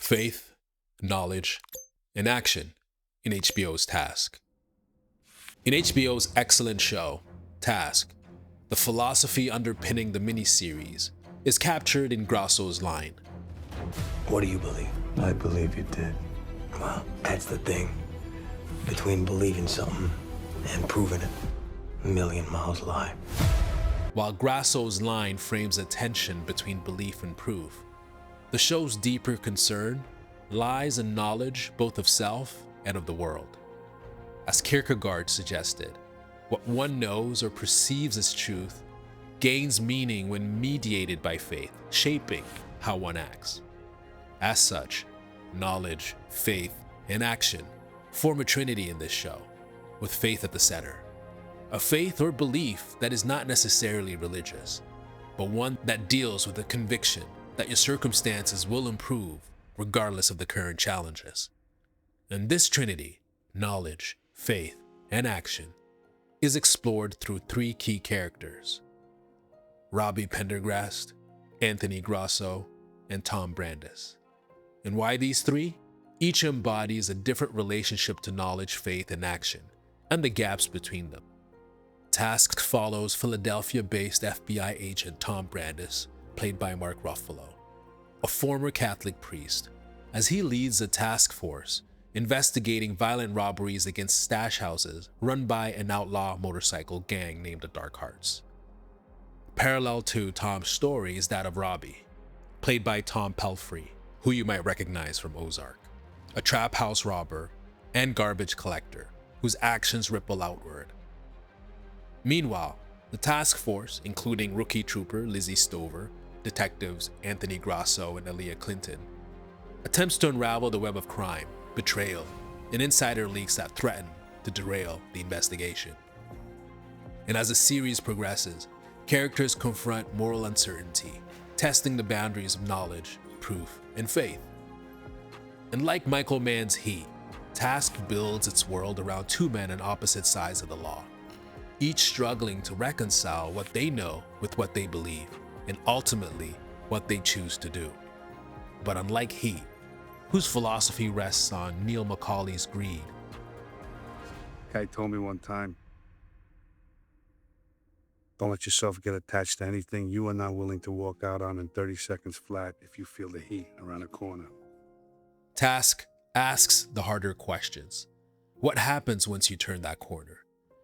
faith, knowledge, and action in HBO's Task. In HBO's excellent show, Task, the philosophy underpinning the miniseries is captured in Grasso's line. What do you believe? I believe you did. Well, that's the thing. Between believing something and proving it, a million miles lie. While Grasso's line frames a tension between belief and proof, the show's deeper concern lies in knowledge both of self and of the world. As Kierkegaard suggested, what one knows or perceives as truth gains meaning when mediated by faith, shaping how one acts. As such, knowledge, faith, and action form a trinity in this show, with faith at the center. A faith or belief that is not necessarily religious, but one that deals with the conviction that your circumstances will improve regardless of the current challenges. And this trinity, knowledge, faith, and action, is explored through three key characters: Robbie Prendergrast, Anthony Grasso, and Tom Brandis. And why these three? Each embodies a different relationship to knowledge, faith, and action, and the gaps between them. Task follows Philadelphia-based FBI agent Tom Brandis, played by Mark Ruffalo, a former Catholic priest, as he leads a task force investigating violent robberies against stash houses run by an outlaw motorcycle gang named the Dark Hearts. Parallel to Tom's story is that of Robbie, played by Tom Pelfrey, who you might recognize from Ozark, a trap house robber and garbage collector whose actions ripple outward. Meanwhile, the task force, including rookie trooper Lizzie Stover, detectives Anthony Grasso and Aaliyah Clinton, attempts to unravel the web of crime, betrayal, and insider leaks that threaten to derail the investigation. And as the series progresses, characters confront moral uncertainty, testing the boundaries of knowledge, proof, and faith. And like Michael Mann's Heat, Task builds its world around two men on opposite sides of the law, each struggling to reconcile what they know with what they believe, and ultimately what they choose to do. But unlike Heat, whose philosophy rests on Neil Macaulay's greed, Guy told me one time, don't let yourself get attached to anything you are not willing to walk out on in 30 seconds flat if you feel the heat around a corner. Task asks the harder questions. What happens once you turn that corner?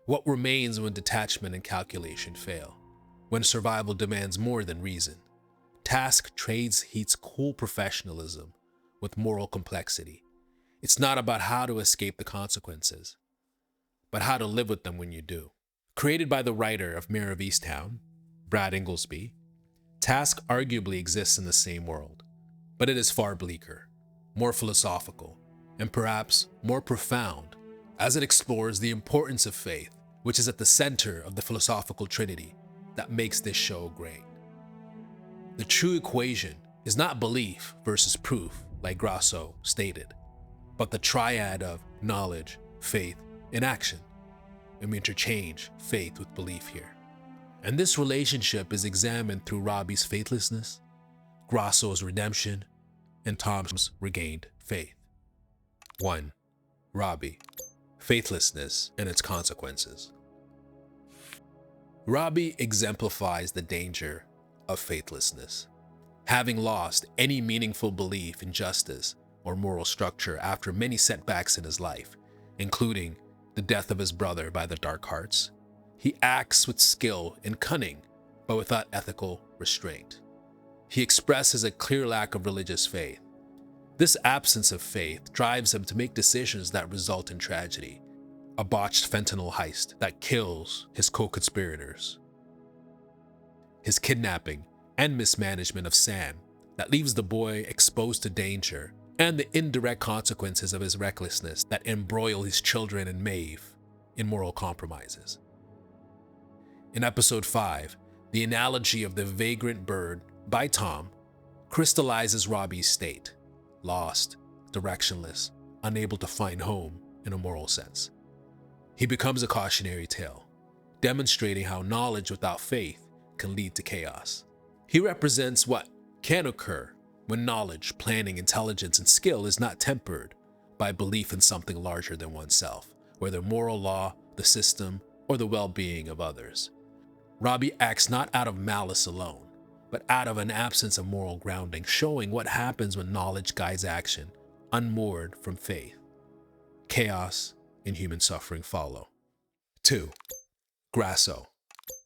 What remains when detachment and calculation fail? When survival demands more than reason? Task trades Heat's cool professionalism with moral complexity. It's not about how to escape the consequences, but how to live with them when you do. Created by the writer of Mayor of Easttown, Brad Inglesby, Task arguably exists in the same world, but it is far bleaker, more philosophical, and perhaps more profound, as it explores the importance of faith, which is at the center of the philosophical trinity that makes this show great. The true equation is not belief versus proof, like Grasso stated, but the triad of knowledge, faith, and action. And we interchange faith with belief here. And this relationship is examined through Robbie's faithlessness, Grasso's redemption, and Tom's regained faith. 1. Robbie, faithlessness and its consequences. Robbie exemplifies the danger of faithlessness, having lost any meaningful belief in justice or moral structure after many setbacks in his life, including the death of his brother by the Dark Hearts. He acts with skill and cunning, but without ethical restraint. He expresses a clear lack of religious faith. This absence of faith drives him to make decisions that result in tragedy, a botched fentanyl heist that kills his co-conspirators, his kidnapping and mismanagement of Sam that leaves the boy exposed to danger, and the indirect consequences of his recklessness that embroil his children and Maeve in moral compromises. In episode 5, the analogy of the vagrant bird by Tom crystallizes Robbie's state: lost, directionless, unable to find home in a moral sense. He becomes a cautionary tale, demonstrating how knowledge without faith can lead to chaos. He represents what can occur when knowledge, planning, intelligence, and skill is not tempered by belief in something larger than oneself, whether moral law, the system, or the well-being of others. Robbie acts not out of malice alone, but out of an absence of moral grounding, showing what happens when knowledge guides action, unmoored from faith. Chaos and human suffering follow. 2. Grasso.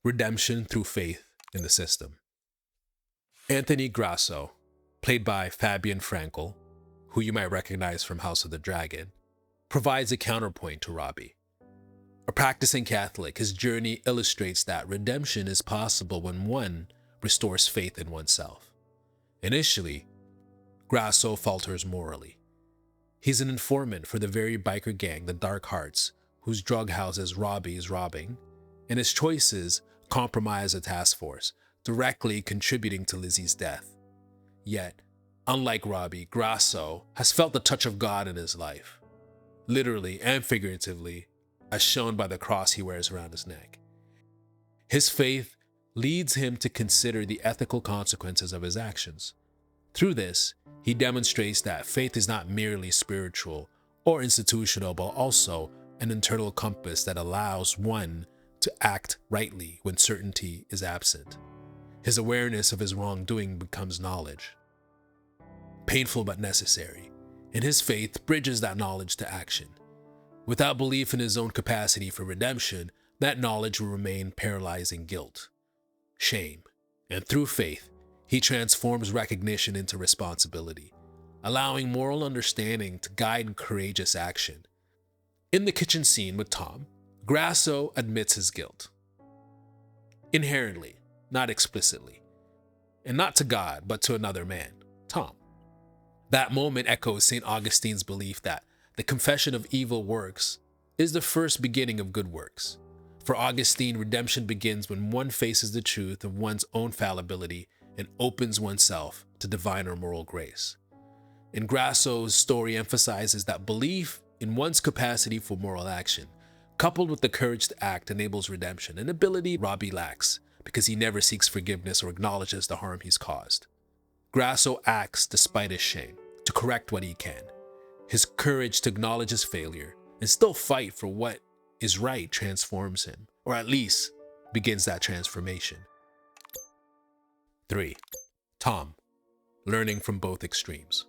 Redemption through faith in the system. Anthony Grasso, played by Fabian Frankel, who you might recognize from House of the Dragon, provides a counterpoint to Robbie. A practicing Catholic, his journey illustrates that redemption is possible when one restores faith in oneself. Initially, Grasso falters morally. He's an informant for the very biker gang, the Dark Hearts, whose drug houses Robbie is robbing, and his choices compromise a task force, directly contributing to Lizzie's death. Yet, unlike Robbie, Grasso has felt the touch of God in his life, literally and figuratively, as shown by the cross he wears around his neck. His faith leads him to consider the ethical consequences of his actions. Through this, he demonstrates that faith is not merely spiritual or institutional, but also an internal compass that allows one to act rightly when certainty is absent. His awareness of his wrongdoing becomes knowledge, painful but necessary, and his faith bridges that knowledge to action. Without belief in his own capacity for redemption, that knowledge will remain paralyzing guilt, shame, and through faith, he transforms recognition into responsibility, allowing moral understanding to guide courageous action. In the kitchen scene with Tom, Grasso admits his guilt. Inherently, not explicitly, and not to God, but to another man, Tom. That moment echoes St. Augustine's belief that the confession of evil works is the first beginning of good works. For Augustine, redemption begins when one faces the truth of one's own fallibility and opens oneself to divine or moral grace. And Grasso's story emphasizes that belief in one's capacity for moral action, coupled with the courage to act, enables redemption, an ability Robbie lacks because he never seeks forgiveness or acknowledges the harm he's caused. Grasso acts despite his shame, to correct what he can. His courage to acknowledge his failure and still fight for what is right transforms him, or at least begins that transformation. 3. Tom, learning from both extremes.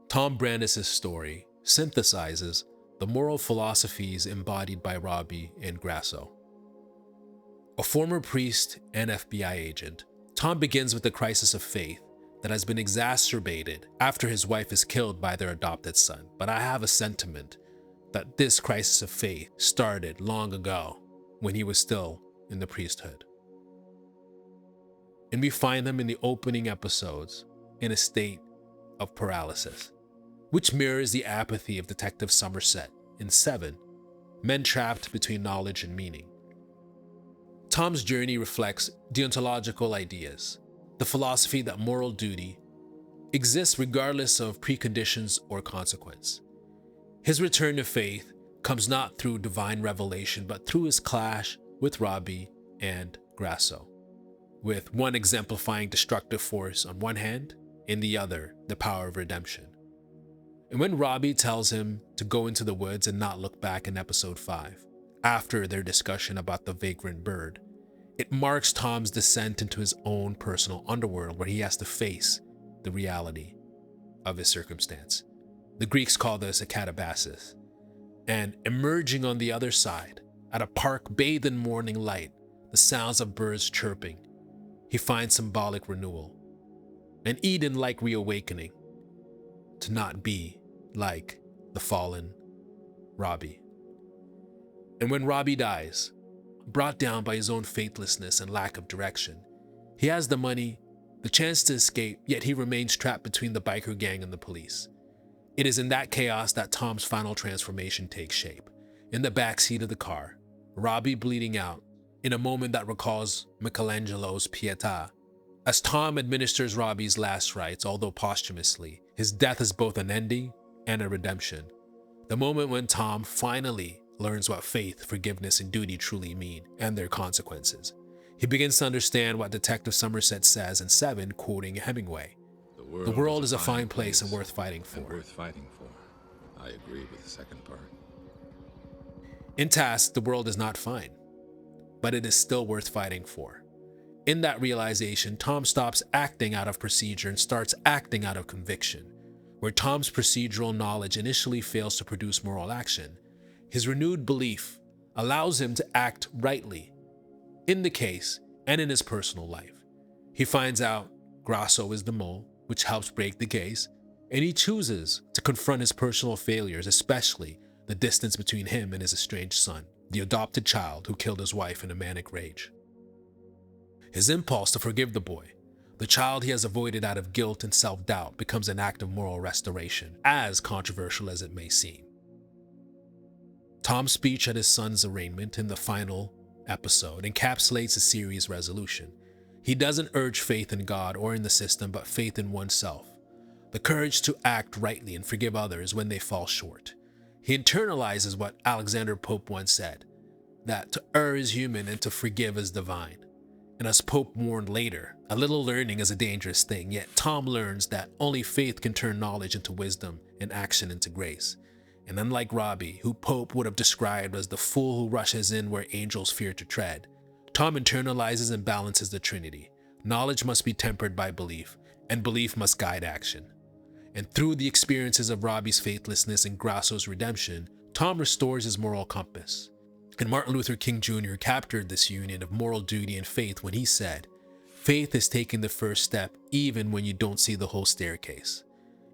Tom Brandis' story synthesizes the moral philosophies embodied by Robbie and Grasso. A former priest and FBI agent, Tom begins with a crisis of faith that has been exacerbated after his wife is killed by their adopted son. But I have a sentiment that this crisis of faith started long ago when he was still in the priesthood. And we find them in the opening episodes in a state of paralysis, which mirrors the apathy of Detective Somerset in Se7en, men trapped between knowledge and meaning. Tom's journey reflects deontological ideas, the philosophy that moral duty exists regardless of preconditions or consequence. His return to faith comes not through divine revelation, but through his clash with Robbie and Grasso, with one exemplifying destructive force on one hand, and the other the power of redemption. And when Robbie tells him to go into the woods and not look back in episode 5, after their discussion about the vagrant bird, it marks Tom's descent into his own personal underworld where he has to face the reality of his circumstance. The Greeks call this a katabasis. And emerging on the other side, at a park bathed in morning light, the sounds of birds chirping, he finds symbolic renewal, an Eden-like reawakening to not be like the fallen Robbie. And when Robbie dies, brought down by his own faithlessness and lack of direction, he has the money, the chance to escape, yet he remains trapped between the biker gang and the police. It is in that chaos that Tom's final transformation takes shape. In the backseat of the car, Robbie bleeding out, in a moment that recalls Michelangelo's Pietà. As Tom administers Robbie's last rites, although posthumously, his death is both an ending and a redemption. The moment when Tom finally learns what faith, forgiveness, and duty truly mean, and their consequences. He begins to understand what Detective Somerset says in Seven, quoting Hemingway. The world is a fine place and worth fighting for. I agree with the second part. In Task, the world is not fine, but it is still worth fighting for. In that realization, Tom stops acting out of procedure and starts acting out of conviction. Where Tom's procedural knowledge initially fails to produce moral action, his renewed belief allows him to act rightly in the case and in his personal life. He finds out Grasso is the mole, which helps break the case, and he chooses to confront his personal failures, especially the distance between him and his estranged son, the adopted child who killed his wife in a manic rage. His impulse to forgive the boy, the child he has avoided out of guilt and self-doubt, becomes an act of moral restoration, as controversial as it may seem. Tom's speech at his son's arraignment in the final episode encapsulates the series' resolution. He doesn't urge faith in God or in the system, but faith in oneself, the courage to act rightly and forgive others when they fall short. He internalizes what Alexander Pope once said, that to err is human and to forgive is divine. And as Pope warned later, a little learning is a dangerous thing, yet Tom learns that only faith can turn knowledge into wisdom and action into grace. And unlike Robbie, who Pope would have described as the fool who rushes in where angels fear to tread, Tom internalizes and balances the Trinity. Knowledge must be tempered by belief, and belief must guide action. And through the experiences of Robbie's faithlessness and Grasso's redemption, Tom restores his moral compass. And Martin Luther King Jr. captured this union of moral duty and faith when he said, "Faith is taking the first step even when you don't see the whole staircase."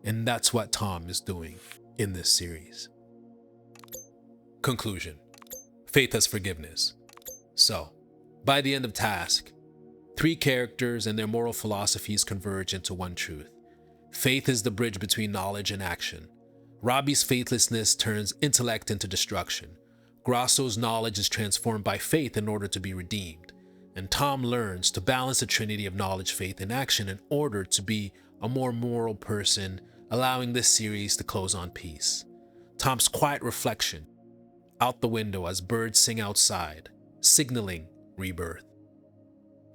And that's what Tom is doing in this series. Conclusion. Faith as forgiveness. So, by the end of Task, 3 characters and their moral philosophies converge into one truth. Faith is the bridge between knowledge and action. Robbie's faithlessness turns intellect into destruction. Grasso's knowledge is transformed by faith in order to be redeemed. And Tom learns to balance the trinity of knowledge, faith, and action in order to be a more moral person, allowing this series to close on peace. Tom's quiet reflection out the window as birds sing outside, signaling rebirth.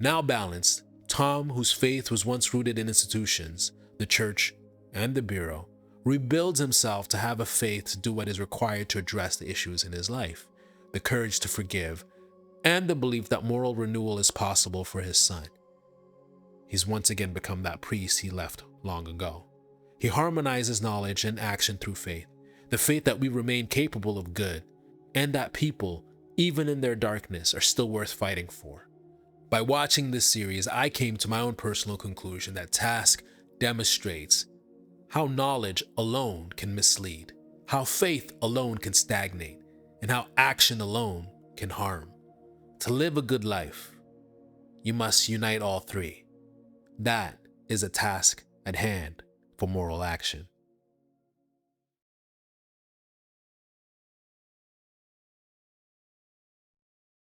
Now balanced, Tom, whose faith was once rooted in institutions, the church, and the bureau, rebuilds himself to have a faith to do what is required to address the issues in his life, the courage to forgive, and the belief that moral renewal is possible for his son. He's once again become that priest he left long ago. He harmonizes knowledge and action through faith, the faith that we remain capable of good, and that people, even in their darkness, are still worth fighting for. By watching this series, I came to my own personal conclusion that Task demonstrates how knowledge alone can mislead, how faith alone can stagnate, and how action alone can harm. To live a good life, you must unite all 3. That is a task at hand for moral action.